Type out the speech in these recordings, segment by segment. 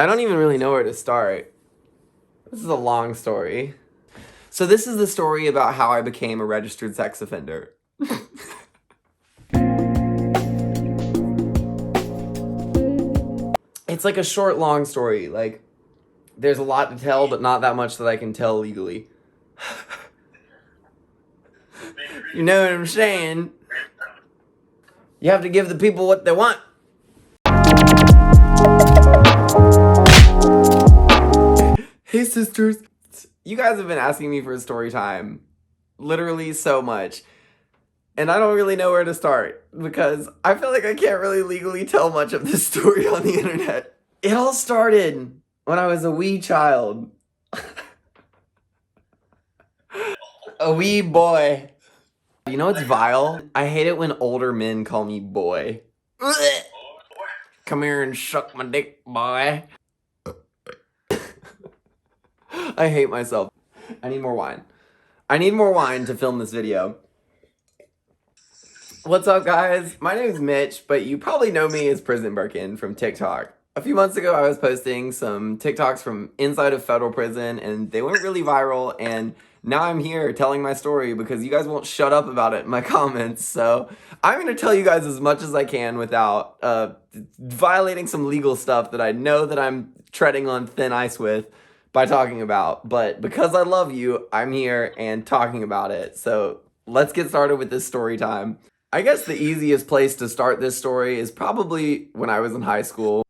I don't even really know where to start. This is a long story. So this is the story about how I became a registered sex offender. It's like a short, long story. Like, there's a lot to tell, but not that much that I can tell legally. You know what I'm saying? You have to give the people what they want. Hey, sisters. You guys have been asking me for a story time literally so much. And I don't really know where to start because I feel like I can't really legally tell much of this story on the internet. It all started when I was a wee child. A wee boy. You know what's vile? I hate it when older men call me boy. Come here and suck my dick, boy. I hate myself. I need more wine. I need more wine to film this video. What's up, guys? My name is Mitch, but you probably know me as Prison Birkin from TikTok. A few months ago, I was posting some TikToks from inside of federal prison, and they went really viral, and now I'm here telling my story because you guys won't shut up about it in my comments, so I'm going to tell you guys as much as I can without violating some legal stuff that I know that I'm treading on thin ice with by talking about, but because I love you, I'm here and talking about it, so let's get started with this story time. I guess the easiest place to start this story is probably when I was in high school.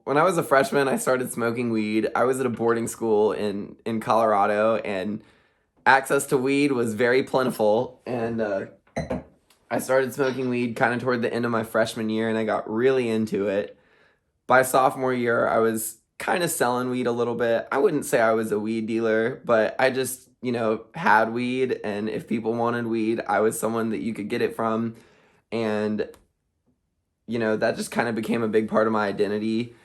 When I was a freshman, I started smoking weed. I was at a boarding school in Colorado, and access to weed was very plentiful. And I started smoking weed kind of toward the end of my freshman year, and I got really into it. By sophomore year, I was kind of selling weed a little bit. I wouldn't say I was a weed dealer, but I just, had weed, and if people wanted weed, I was someone that you could get it from. And, that just kind of became a big part of my identity.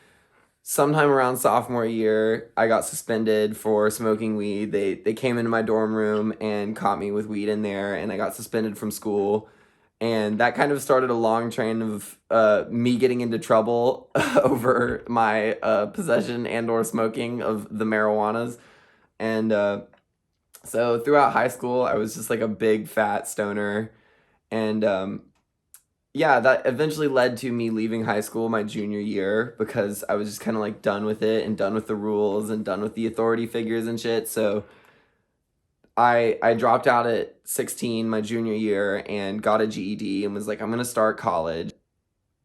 Sometime around sophomore year, I got suspended for smoking weed. They came into my dorm room and caught me with weed in there, and I got suspended from school. And that kind of started a long train of me getting into trouble over my possession and or smoking of the marijuanas. And so throughout high school, I was just like a big fat stoner. And that eventually led to me leaving high school my junior year because I was just kind of like done with it and done with the rules and done with the authority figures and shit. So I dropped out at 16 my junior year and got a GED and was like, I'm going to start college.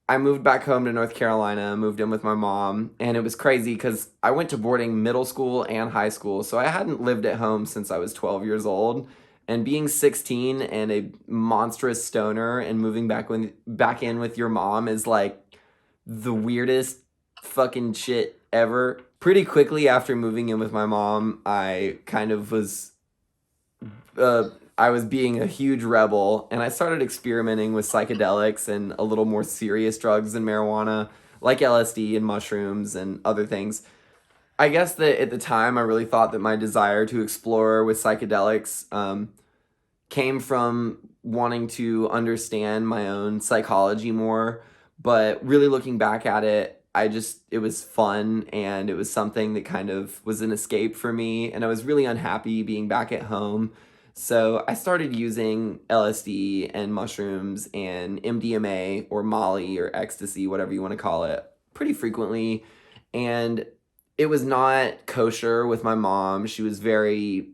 I moved back home to North Carolina, moved in with my mom, and it was crazy because I went to boarding middle school and high school, so I hadn't lived at home since I was 12 years old. And being 16 and a monstrous stoner and moving back in with your mom is like the weirdest fucking shit ever. Pretty quickly after moving in with my mom, I kind of was I was being a huge rebel, and I started experimenting with psychedelics and a little more serious drugs than marijuana, like LSD and mushrooms and other things. I guess that at the time I really thought that my desire to explore with psychedelics came from wanting to understand my own psychology more, but really looking back at it, it was fun, and it was something that kind of was an escape for me, and I was really unhappy being back at home. So I started using LSD and mushrooms and MDMA or Molly or ecstasy, whatever you want to call it, pretty frequently. And it was not kosher with my mom. She was very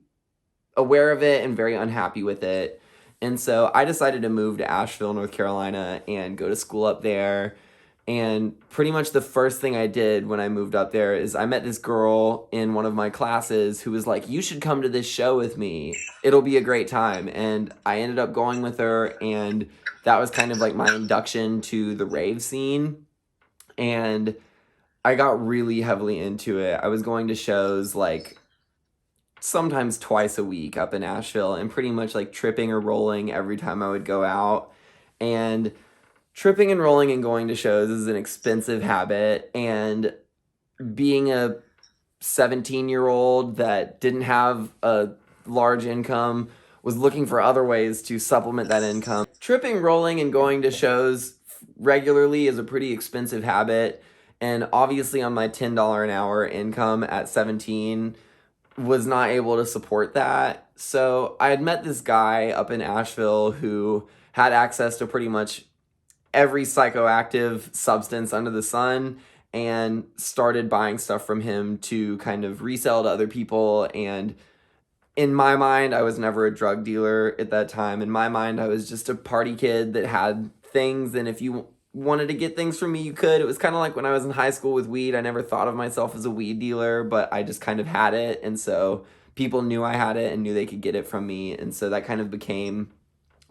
aware of it and very unhappy with it. And so I decided to move to Asheville, North Carolina, and go to school up there. And pretty much the first thing I did when I moved up there is I met this girl in one of my classes who was like, you should come to this show with me. It'll be a great time. And I ended up going with her, and that was kind of like my induction to the rave scene. And I got really heavily into it. I was going to shows like sometimes twice a week up in Asheville and pretty much like tripping or rolling every time I would go out. And tripping and rolling and going to shows is an expensive habit, and being a 17-year-old that didn't have a large income was looking for other ways to supplement that income. Tripping, rolling, and going to shows regularly is a pretty expensive habit, And obviously on my $10 an hour income at 17 was not able to support that. So I had met this guy up in Asheville who had access to pretty much every psychoactive substance under the sun, and started buying stuff from him to kind of resell to other people. And in my mind, I was never a drug dealer at that time. In my mind, I was just a party kid that had things, and if you wanted to get things from me, you could. It was kind of like when I was in high school with weed. I never thought of myself as a weed dealer, but I just kind of had it, and so people knew I had it and knew they could get it from me. And so that kind of became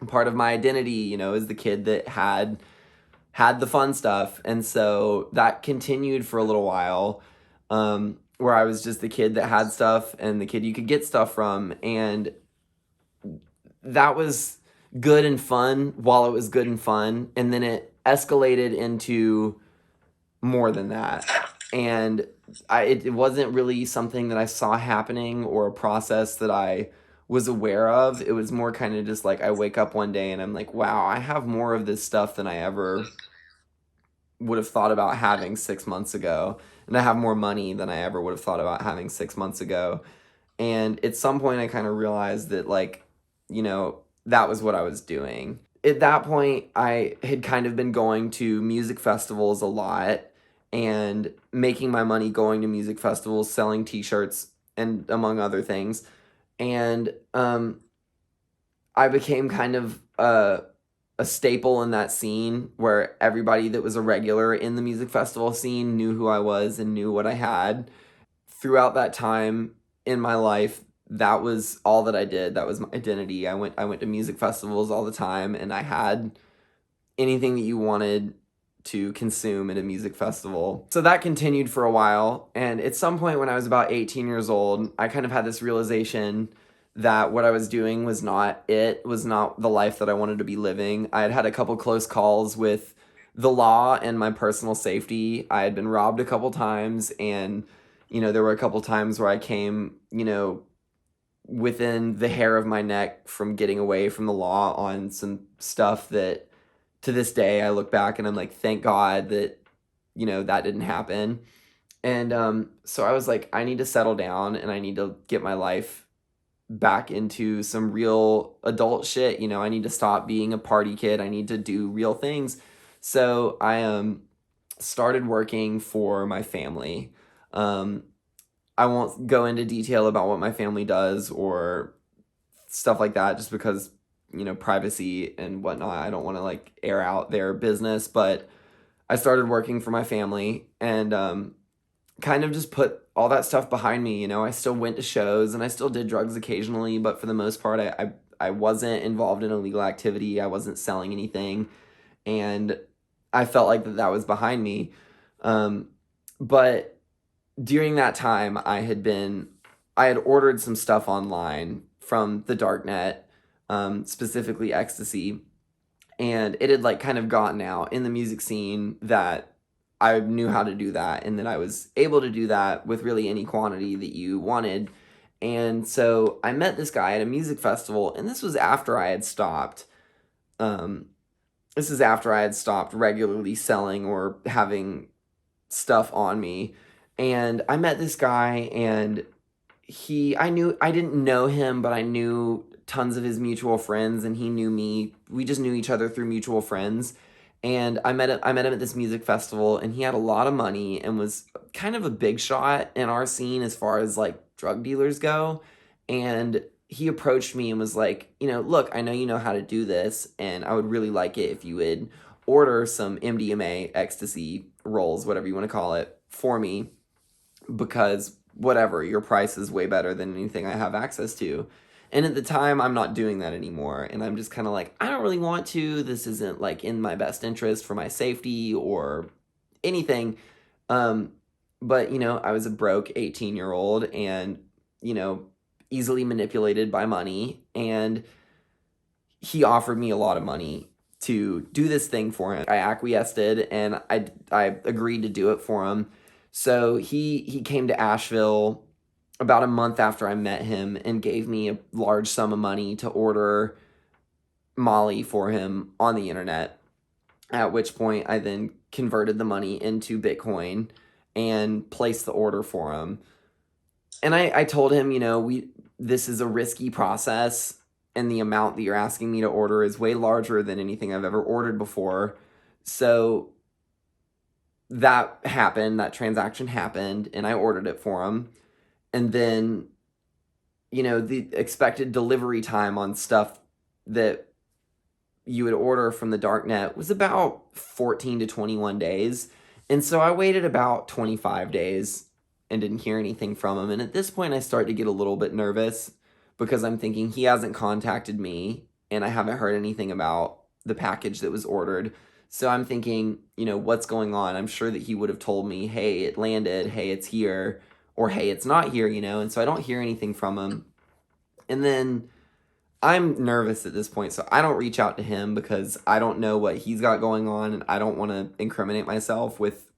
part of my identity, as the kid that had the fun stuff. And so that continued for a little while, where I was just the kid that had stuff and the kid you could get stuff from. And that was good and fun while it was good and fun. And then it escalated into more than that. And it wasn't really something that I saw happening or a process that I was aware of. It was more kind of just like I wake up one day and I'm like, wow, I have more of this stuff than I ever would have thought about having 6 months ago. And I have more money than I ever would have thought about having 6 months ago. And at some point I kind of realized that, like, that was what I was doing. At that point, I had kind of been going to music festivals a lot and making my money going to music festivals, selling t-shirts, and among other things. And I became kind of a staple in that scene where everybody that was a regular in the music festival scene knew who I was and knew what I had. Throughout that time in my life, that was all that I did. That was my identity. I went to music festivals all the time, and I had anything that you wanted to consume at a music festival. So that continued for a while, and at some point when I was about 18 years old, I kind of had this realization that what I was doing was not the life that I wanted to be living. I had a couple close calls with the law and my personal safety. I had been robbed a couple times, and there were a couple times where I came, within the hair of my neck from getting away from the law on some stuff that to this day I look back and I'm like, thank God that that didn't happen. And so I was like, I need to settle down and I need to get my life back into some real adult shit. I need to stop being a party kid. I need to do real things. So I started working for my family. I won't go into detail about what my family does or stuff like that, just because privacy and whatnot. I don't want to like air out their business, but I started working for my family and kind of just put all that stuff behind me. I still went to shows and I still did drugs occasionally, but for the most part, I wasn't involved in illegal activity. I wasn't selling anything, and I felt like that was behind me. But during that time, I had ordered some stuff online from the darknet, specifically ecstasy, and it had like kind of gotten out in the music scene that I knew how to do that, and that I was able to do that with really any quantity that you wanted. And so I met this guy at a music festival, and this was after I had stopped. This is after I had stopped regularly selling or having stuff on me. And I met this guy, and I didn't know him, but I knew tons of his mutual friends, and he knew me. We just knew each other through mutual friends. And I met him at this music festival, and he had a lot of money and was kind of a big shot in our scene as far as like drug dealers go. And he approached me and was like, look, I know you know how to do this, and I would really like it if you would order some MDMA, ecstasy rolls, whatever you want to call it, for me, because whatever, your price is way better than anything I have access to. And at the time, I'm not doing that anymore. And I'm just kind of like, I don't really want to. This isn't like in my best interest for my safety or anything. But, I was a broke 18-year-old and, easily manipulated by money. And he offered me a lot of money to do this thing for him. I acquiesced and I agreed to do it for him. So he came to Asheville about a month after I met him and gave me a large sum of money to order Molly for him on the internet. at which point I then converted the money into Bitcoin and placed the order for him. And I told him, this is a risky process, and the amount that you're asking me to order is way larger than anything I've ever ordered before. So that happened, that transaction happened, and I ordered it for him. And then, the expected delivery time on stuff that you would order from the darknet was about 14 to 21 days. And so I waited about 25 days and didn't hear anything from him. And at this point, I start to get a little bit nervous because I'm thinking he hasn't contacted me and I haven't heard anything about the package that was ordered. So I'm thinking, what's going on? I'm sure that he would have told me, hey, it landed, hey, it's here, or hey, it's not here, and so I don't hear anything from him. And then I'm nervous at this point, so I don't reach out to him because I don't know what he's got going on, and I don't want to incriminate myself with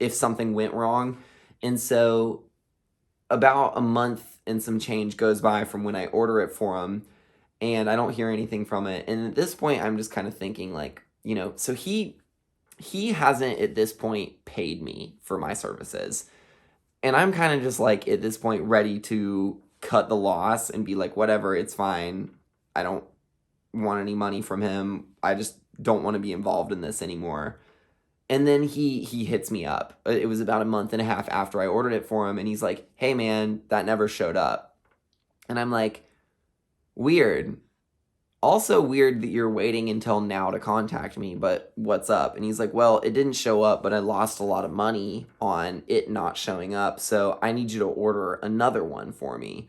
if something went wrong. And so about a month and some change goes by from when I order it for him, and I don't hear anything from it. And at this point, I'm just kind of thinking, like, so he hasn't at this point paid me for my services. And I'm kind of just like, at this point, ready to cut the loss and be like, whatever, it's fine. I don't want any money from him. I just don't want to be involved in this anymore. And then he hits me up. It was about a month and a half after I ordered it for him. And he's like, hey, man, that never showed up. And I'm like, weird. Also weird that you're waiting until now to contact me, but what's up? And he's like, well, it didn't show up, but I lost a lot of money on it not showing up. So I need you to order another one for me.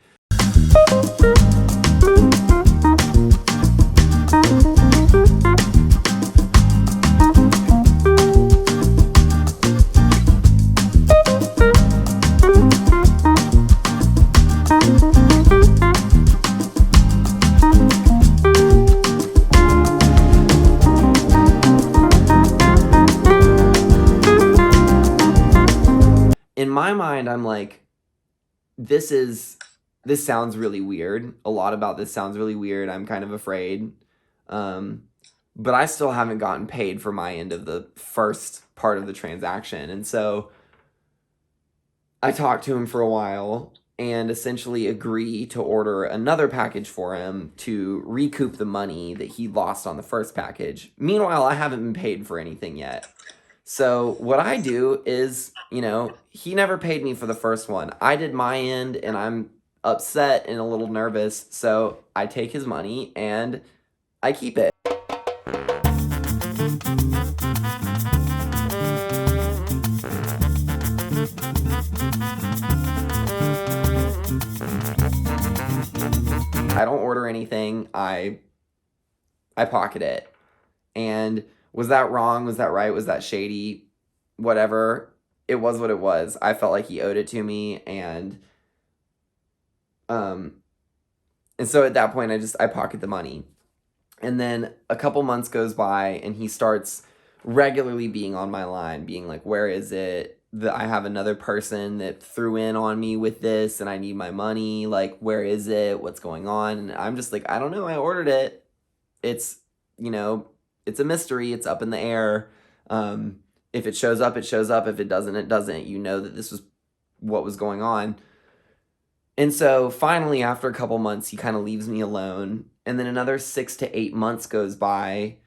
In my mind, I'm like, this sounds really weird. A lot about this sounds really weird. I'm kind of afraid. But I still haven't gotten paid for my end of the first part of the transaction. And so I talked to him for a while and essentially agree to order another package for him to recoup the money that he lost on the first package. Meanwhile, I haven't been paid for anything yet. So what I do is, he never paid me for the first one. I did my end, and I'm upset and a little nervous. So I take his money and I keep it. I don't order anything. I pocket it. And was that wrong? Was that right? Was that shady? Whatever. It was what it was. I felt like he owed it to me, and so at that point I pocket the money. And then a couple months goes by and he starts regularly being on my line, being like, where is it? I have another person that threw in on me with this and I need my money. Like, where is it? What's going on? And I'm just like, I don't know. I ordered it. It's, it's a mystery. It's up in the air. If it shows up, it shows up. If it doesn't, it doesn't. You know that this was what was going on. And so finally, after a couple months, he kind of leaves me alone. And then another 6 to 8 months goes by.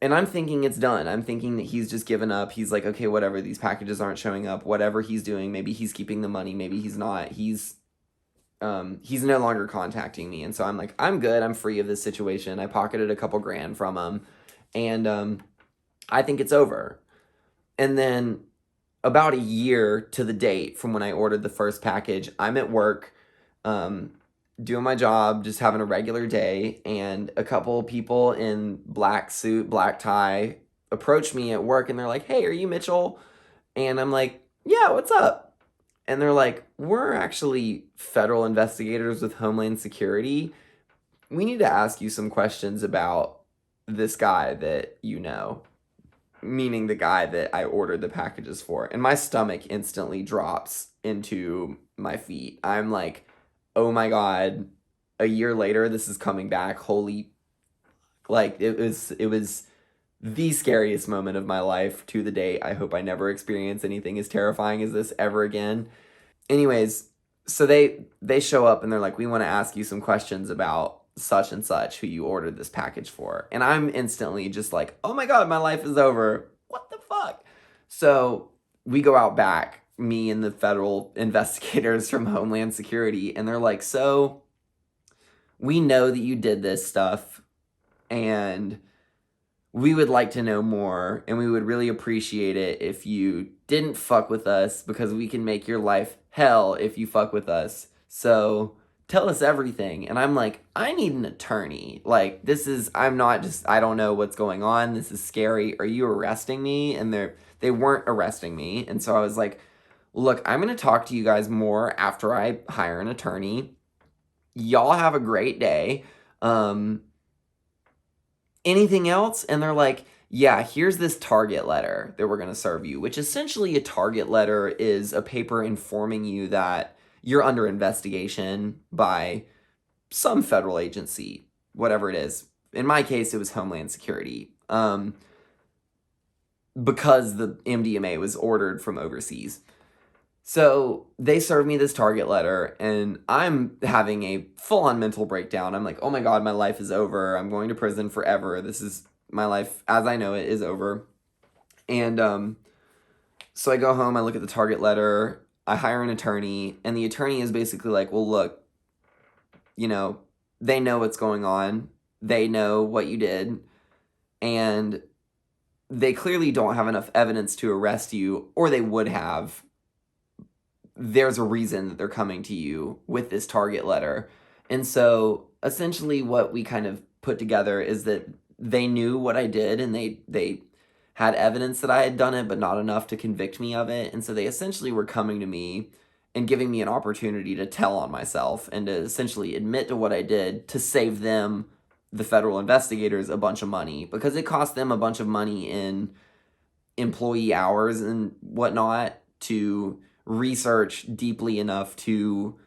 And I'm thinking it's done. I'm thinking that he's just given up. He's like, okay, whatever. These packages aren't showing up. Whatever he's doing, maybe he's keeping the money. Maybe he's not. He's no longer contacting me. And so I'm like, I'm good. I'm free of this situation. I pocketed a couple grand from him. And I think it's over. And then about a year to the date from when I ordered the first package, I'm at work, doing my job, just having a regular day, and a couple people in black suit, black tie approach me at work, and they're like, hey, are you Mitchell? And I'm like, yeah, what's up? And they're like, we're actually federal investigators with Homeland Security. We need to ask you some questions about this guy that you know. Meaning the guy that I ordered the packages for. And my stomach instantly drops into my feet. I'm like, oh my God, a year later, this is coming back. Holy, like, it was the scariest moment of my life to the date. I hope I never experience anything as terrifying as this ever again. Anyways, so they show up and they're like, we want to ask you some questions about such and such who you ordered this package for. And I'm instantly just like, oh my God, my life is over. What the fuck? So we go out back, me and the federal investigators from Homeland Security, and they're like, so we know that you did this stuff and we would like to know more, and we would really appreciate it if you didn't fuck with us, because we can make your life hell if you fuck with us. So tell us everything. And I'm like, I need an attorney. Like, I'm not just, I don't know what's going on. This is scary. Are you arresting me? And they weren't arresting me. And so I was like, look, I'm going to talk to you guys more after I hire an attorney. Y'all have a great day. Anything else? And they're like, yeah, here's this target letter that we're going to serve you, which essentially a target letter is a paper informing you that you're under investigation by some federal agency, whatever it is. In my case, it was Homeland Security, because the MDMA was ordered from overseas. So they serve me this target letter, and I'm having a full-on mental breakdown. I'm like, oh my God, my life is over. I'm going to prison forever. This is my life as I know it is over. And so I go home, I look at the target letter, I hire an attorney, and the attorney is basically like, well, look, they know what's going on. They know what you did, and they clearly don't have enough evidence to arrest you, or they would have. There's a reason that they're coming to you with this target letter. And so essentially what we kind of put together is that they knew what I did, and they had evidence that I had done it, but not enough to convict me of it. And so they essentially were coming to me and giving me an opportunity to tell on myself and to essentially admit to what I did to save them, the federal investigators, a bunch of money, because it cost them a bunch of money in employee hours and whatnot to research deeply enough to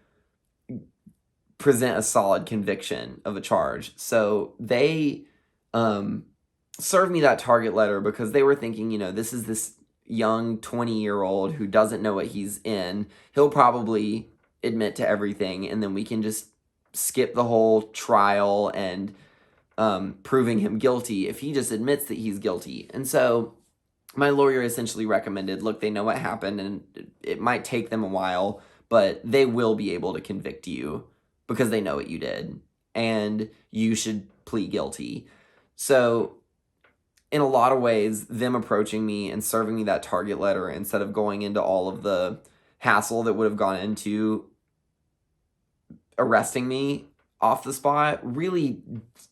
present a solid conviction of a charge. So they served me that target letter because they were thinking, this is this young 20-year-old who doesn't know what he's in. He'll probably admit to everything, and then we can just skip the whole trial and proving him guilty if he just admits that he's guilty. And so my lawyer essentially recommended, look, they know what happened, and it might take them a while, but they will be able to convict you because they know what you did, and you should plead guilty. So in a lot of ways, them approaching me and serving me that target letter instead of going into all of the hassle that would have gone into arresting me off the spot really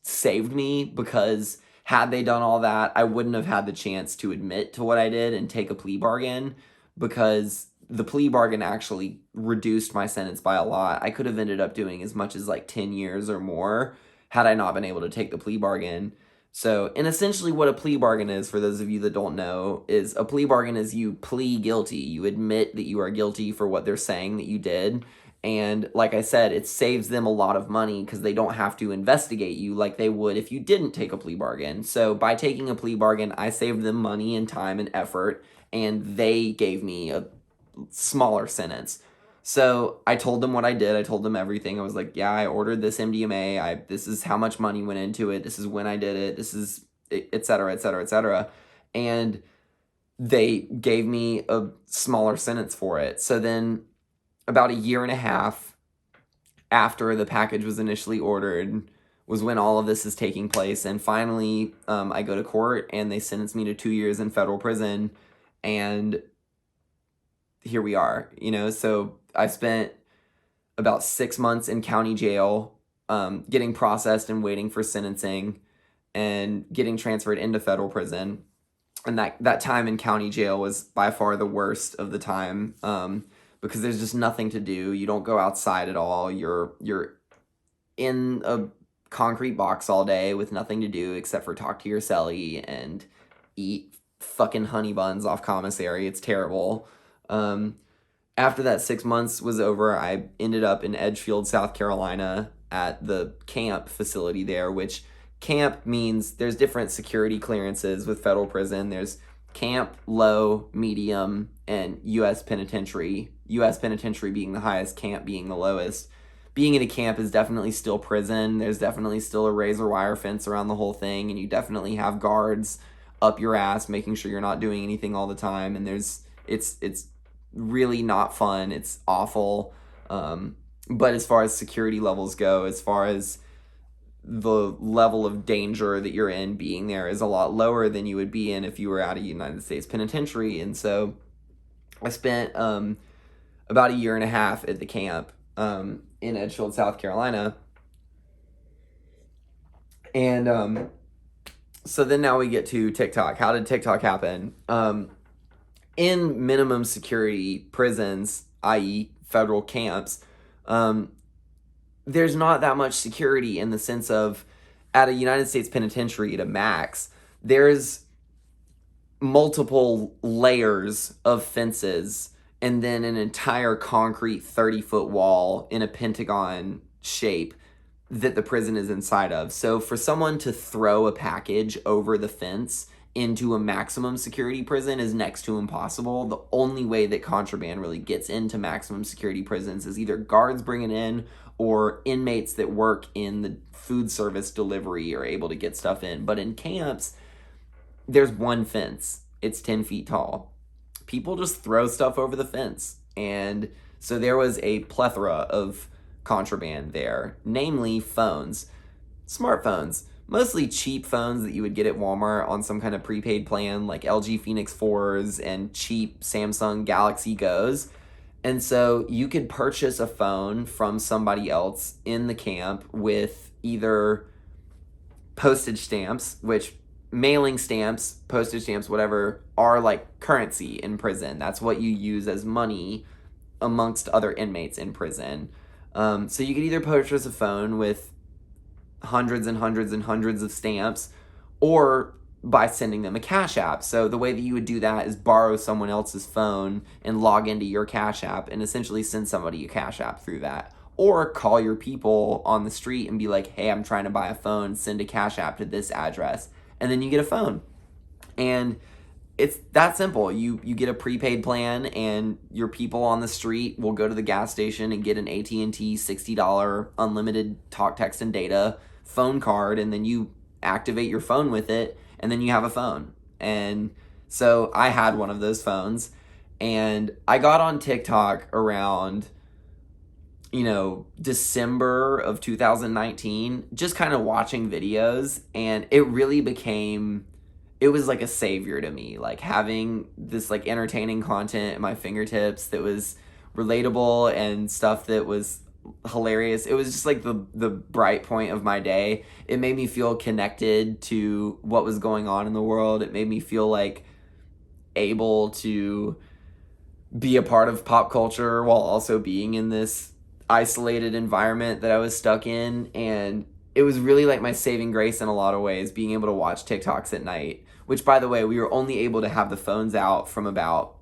saved me, because had they done all that, I wouldn't have had the chance to admit to what I did and take a plea bargain, because the plea bargain actually reduced my sentence by a lot. I could have ended up doing as much as like 10 years or more had I not been able to take the plea bargain. So, and essentially what a plea bargain is, for those of you that don't know, is a plea bargain is you plead guilty. You admit that you are guilty for what they're saying that you did. And like I said, it saves them a lot of money because they don't have to investigate you like they would if you didn't take a plea bargain. So by taking a plea bargain, I saved them money and time and effort, and they gave me a smaller sentence. So I told them what I did. I told them everything. I was like, yeah, I ordered this MDMA. This is how much money went into it. This is when I did it. This is et cetera, et cetera, et cetera. And they gave me a smaller sentence for it. So then about a year and a half after the package was initially ordered was when all of this is taking place. And finally, I go to court and they sentence me to 2 years in federal prison. And here we are, so I spent about 6 months in county jail, getting processed and waiting for sentencing and getting transferred into federal prison. And that time in county jail was by far the worst of the time, because there's just nothing to do. You don't go outside at all. You're in a concrete box all day with nothing to do except for talk to your cellie and eat fucking honey buns off commissary. It's terrible. After that 6 months was over, I ended up in Edgefield, South Carolina at the camp facility there, which camp means there's different security clearances with federal prison. There's camp, low, medium, and U.S. penitentiary. U.S. penitentiary being the highest, camp being the lowest. Being in a camp is definitely still prison. There's definitely still a razor wire fence around the whole thing, and you definitely have guards up your ass making sure you're not doing anything all the time. And it's really not fun. It's awful. But as far as security levels go, as far as the level of danger that you're in being there is a lot lower than you would be in if you were at a United States penitentiary. And so I spent about a year and a half at the camp in Edgefield, South Carolina. And so then now we get to TikTok. How did TikTok happen? In minimum security prisons, i.e. federal camps, there's not that much security in the sense of at a United States penitentiary at a max, there's multiple layers of fences and then an entire concrete 30-foot wall in a pentagon shape that the prison is inside of. So for someone to throw a package over the fence into a maximum security prison is next to impossible. The only way that contraband really gets into maximum security prisons is either guards bring it in or inmates that work in the food service delivery are able to get stuff in. But in camps, there's one fence. It's 10 feet tall. People just throw stuff over the fence. And so there was a plethora of contraband there, namely phones, smartphones, mostly cheap phones that you would get at Walmart on some kind of prepaid plan, like LG Phoenix 4s and cheap Samsung Galaxy Go's. And so you could purchase a phone from somebody else in the camp with either postage stamps, which mailing stamps, postage stamps, whatever, are like currency in prison. That's what you use as money amongst other inmates in prison. So you could either purchase a phone with hundreds and hundreds and hundreds of stamps, or by sending them a Cash App. So the way that you would do that is borrow someone else's phone and log into your Cash App and essentially send somebody a Cash App through that. Or call your people on the street and be like, hey, I'm trying to buy a phone, send a Cash App to this address. And then you get a phone. And it's that simple. You get a prepaid plan, and your people on the street will go to the gas station and get an AT&T $60 unlimited talk, text, and data phone card, and then you activate your phone with it, and then you have a phone. And so I had one of those phones, and I got on TikTok around, December of 2019, just kind of watching videos, and it really it was like a savior to me, like having this like entertaining content at my fingertips that was relatable and stuff that was hilarious. It was just like the bright point of my day. It made me feel connected to what was going on in the world. It made me feel like able to be a part of pop culture while also being in this isolated environment that I was stuck in. And it was really like my saving grace in a lot of ways, being able to watch TikToks at night, which, by the way, we were only able to have the phones out from about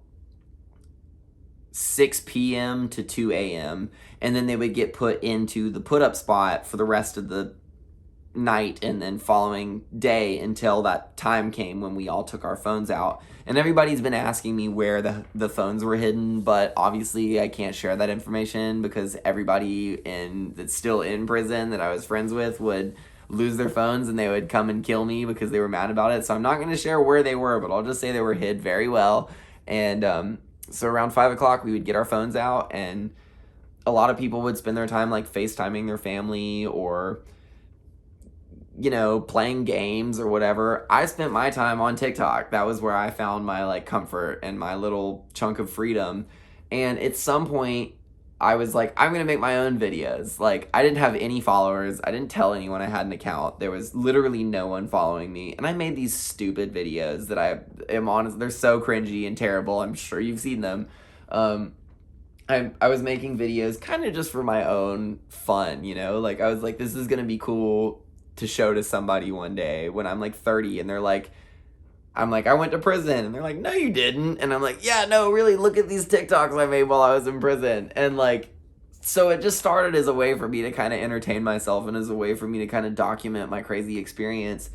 6 p.m. to 2 a.m. And then they would get put into the put-up spot for the rest of the night and then following day until that time came when we all took our phones out. And everybody's been asking me where the phones were hidden, but obviously I can't share that information because everybody that's still in prison that I was friends with would lose their phones and they would come and kill me because they were mad about it. So I'm not going to share where they were, but I'll just say they were hid very well. And so around 5 o'clock, we would get our phones out, and a lot of people would spend their time like FaceTiming their family or, playing games or whatever. I spent my time on TikTok. That was where I found my like comfort and my little chunk of freedom. And at some point, I was like, I'm going to make my own videos. Like, I didn't have any followers. I didn't tell anyone I had an account. There was literally no one following me. And I made these stupid videos that I am honest. They're so cringy and terrible. I'm sure you've seen them. I was making videos kind of just for my own fun, Like, I was like, this is going to be cool to show to somebody one day when I'm like 30 and they're like, I'm like, I went to prison. And they're like, no, you didn't. And I'm like, yeah, no, really, look at these TikToks I made while I was in prison. And like, So it just started as a way for me to kind of entertain myself and as a way for me to kind of document my crazy experience.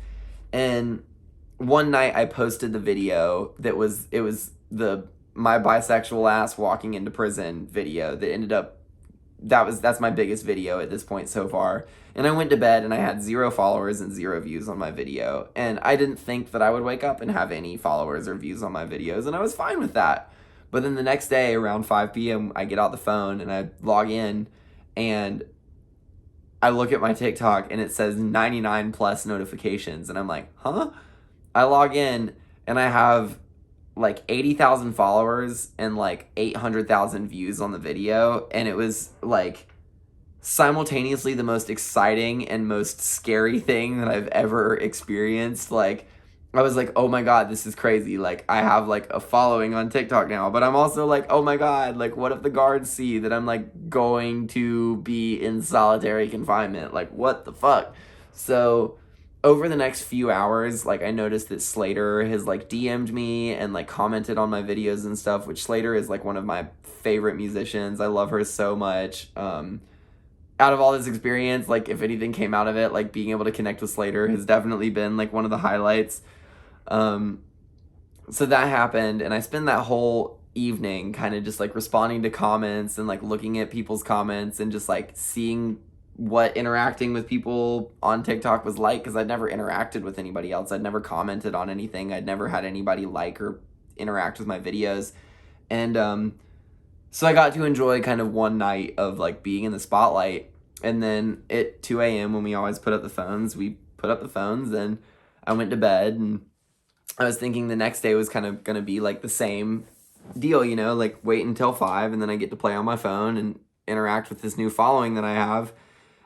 And one night I posted the video it was the my bisexual ass walking into prison video that ended up that's my biggest video at this point so far. And I went to bed and I had 0 followers and 0 views on my video. And I didn't think that I would wake up and have any followers or views on my videos, and I was fine with that. But then the next day around 5 p.m., I get out the phone and I log in and I look at my TikTok and it says 99 plus notifications. And I'm like, huh? I log in and I have like 80,000 followers and like 800,000 views on the video. And it was like simultaneously the most exciting and most scary thing that I've ever experienced. Like, I was like, oh my God, this is crazy. Like, I have like a following on TikTok now, but I'm also like, oh my God, like, what if the guards see that I'm like going to be in solitary confinement? Like, what the fuck? So, over the next few hours, like, I noticed that Slater has like DM'd me and like commented on my videos and stuff, which Slater is like one of my favorite musicians. I love her so much. Out of all this experience, like, if anything came out of it, like, being able to connect with Slater has definitely been like one of the highlights. So that happened, and I spent that whole evening kind of just like responding to comments and like looking at people's comments and just like seeing what interacting with people on TikTok was like, because I'd never interacted with anybody else. I'd never commented on anything. I'd never had anybody like or interact with my videos. And so I got to enjoy kind of one night of like being in the spotlight. And then at 2 a.m. when we always put up the phones, we put up the phones and I went to bed, and I was thinking the next day was kind of going to be like the same deal, you know, like wait until 5 and then I get to play on my phone and interact with this new following that I have.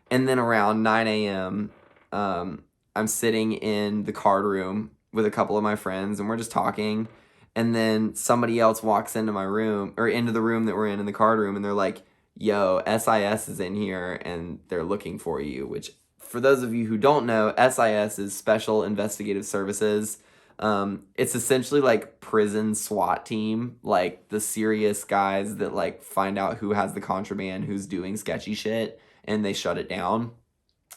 And then around 9 a.m., I'm sitting in the card room with a couple of my friends and we're just talking. And then somebody else walks into my room, or into the room that we're in the card room, and they're like, yo, SIS is in here and they're looking for you, which for those of you who don't know, SIS is Special Investigative Services. It's essentially like prison SWAT team, like the serious guys that like find out who has the contraband, who's doing sketchy shit, and they shut it down.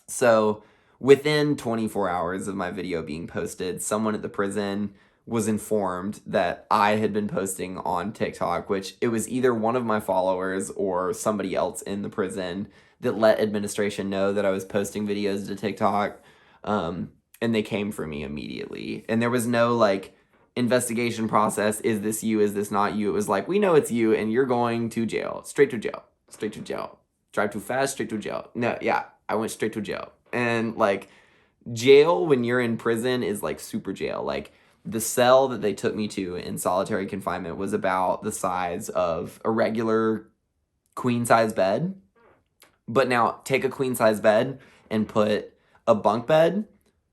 So within 24 hours of my video being posted, someone at the prison was informed that I had been posting on TikTok, which it was either one of my followers or somebody else in the prison that let administration know that I was posting videos to TikTok. And they came for me immediately. And there was no like investigation process. Is this you? Is this not you? It was like, we know it's you and you're going to jail. Straight to jail. Straight to jail. Drive too fast, straight to jail. No, yeah, I went straight to jail. And like jail when you're in prison is like super jail. Like the cell that they took me to in solitary confinement was about the size of a regular queen size bed. But now take a queen size bed and put a bunk bed,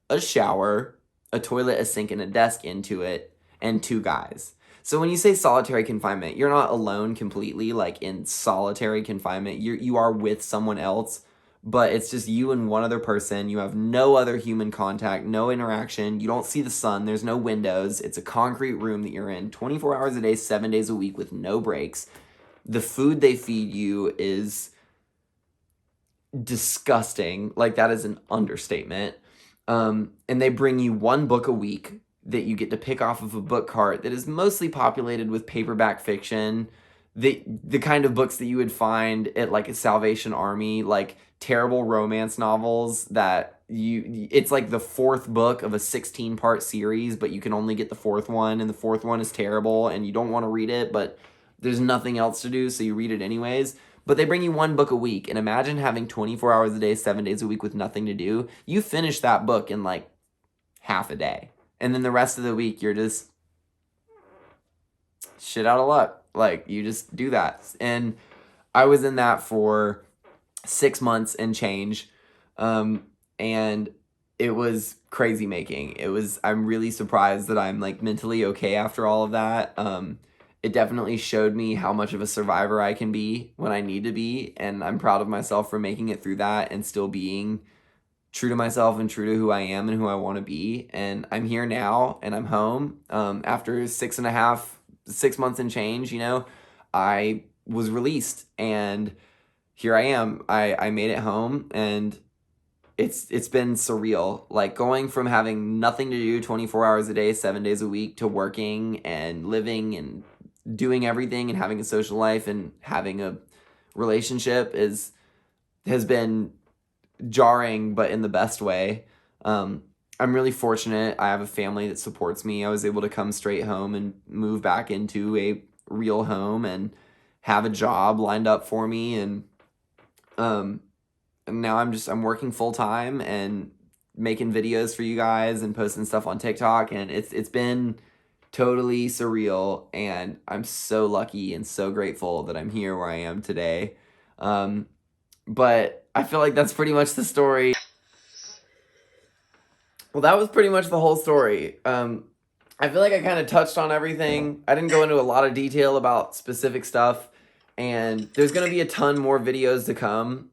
a shower, a toilet, a sink, and a desk into it, and 2 guys. So when you say solitary confinement, you're not alone completely, like in solitary confinement. You are with someone else, but it's just you and one other person. You have no other human contact, no interaction. You don't see the sun. There's no windows. It's a concrete room that you're in 24 hours a day, 7 days a week with no breaks. The food they feed you is disgusting. Like, that is an understatement. And they bring you 1 book a week that you get to pick off of a book cart that is mostly populated with paperback fiction, the kind of books that you would find at like a Salvation Army, like terrible romance novels that it's like the 4th book of a 16-part series, but you can only get the 4th one, and the 4th one is terrible and you don't want to read it, but there's nothing else to do, so you read it anyways. But they bring you 1 book a week, and imagine having 24 hours a day, 7 days a week with nothing to do. You finish that book in like half a day. And then the rest of the week, you're just shit out of luck. Like, you just do that. And I was in that for 6 months and change. And it was crazy making. I'm really surprised that I'm like mentally okay after all of that. It definitely showed me how much of a survivor I can be when I need to be. And I'm proud of myself for making it through that and still being true to myself and true to who I am and who I want to be. And I'm here now and I'm home. After 6 months and change, you know, I was released. And here I am. I made it home, and it's been surreal. Like going from having nothing to do 24 hours a day, 7 days a week, to working and living and doing everything and having a social life and having a relationship has been jarring, but in the best way. I'm really fortunate. I have a family that supports me. I was able to come straight home and move back into a real home and have a job lined up for me, um and now I'm working full time and making videos for you guys and posting stuff on TikTok, and it's been totally surreal, and I'm so lucky and so grateful that I'm here where I am today. But I feel like that's pretty much the story. Well, that was pretty much the whole story. I feel like I kind of touched on everything. I didn't go into a lot of detail about specific stuff, and there's going to be a ton more videos to come.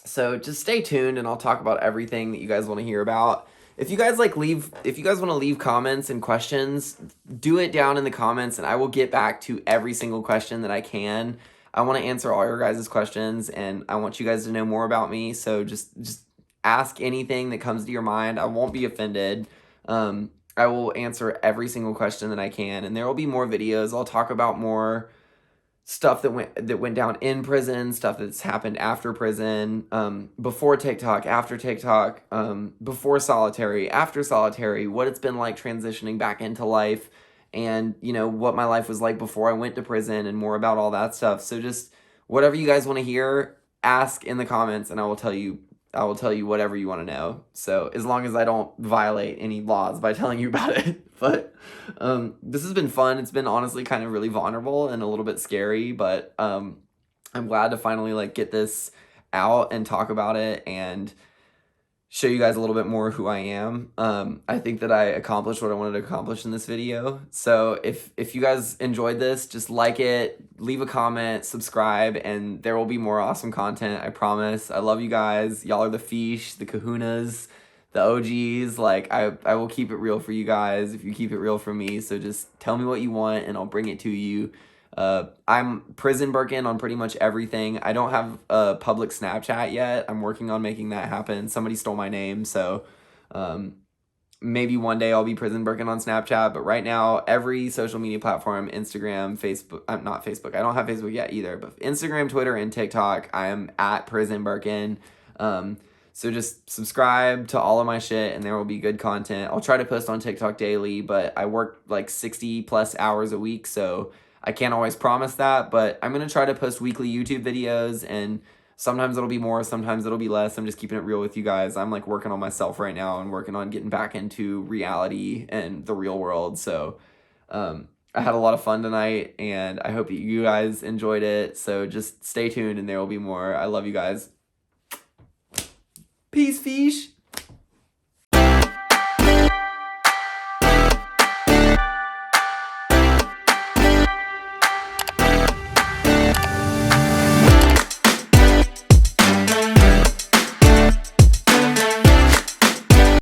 So just stay tuned, and I'll talk about everything that you guys want to hear about. If you guys want to leave comments and questions, do it down in the comments, and I will get back to every single question that I can. I want to answer all your guys' questions, and I want you guys to know more about me. So just ask anything that comes to your mind. I won't be offended. I will answer every single question that I can, and there will be more videos. I'll talk about more stuff that went down in prison, stuff that's happened after prison, before TikTok, after TikTok, before solitary, after solitary, what it's been like transitioning back into life, and what my life was like before I went to prison, and more about all that stuff. So just whatever you guys want to hear, ask in the comments, and I will tell you whatever you want to know. So as long as I don't violate any laws by telling you about it. But this has been fun. It's been honestly kind of really vulnerable and a little bit scary, but I'm glad to finally get this out and talk about it and show you guys a little bit more who I am. I think that I accomplished what I wanted to accomplish in this video. So if you guys enjoyed this, just like it, leave a comment, subscribe, and there will be more awesome content, I promise. I love you guys. Y'all are the fish, the kahunas, the OGs. I will keep it real for you guys if you keep it real for me. So just tell me what you want, and I'll bring it to you. I'm Prison Birkin on pretty much everything. I don't have a public Snapchat yet. I'm working on making that happen. Somebody stole my name, so maybe one day I'll be Prison Birkin on Snapchat. But right now, every social media platform, Instagram, Facebook, I'm not Facebook. I don't have Facebook yet either, but Instagram, Twitter, and TikTok, I am at Prison Birkin. So just subscribe to all of my shit, and there will be good content. I'll try to post on TikTok daily, but I work 60 plus hours a week, so I can't always promise that, but I'm going to try to post weekly YouTube videos, and sometimes it'll be more, sometimes it'll be less. I'm just keeping it real with you guys. I'm working on myself right now and working on getting back into reality and the real world. So I had a lot of fun tonight, and I hope that you guys enjoyed it. So just stay tuned, and there will be more. I love you guys. Peace, fish.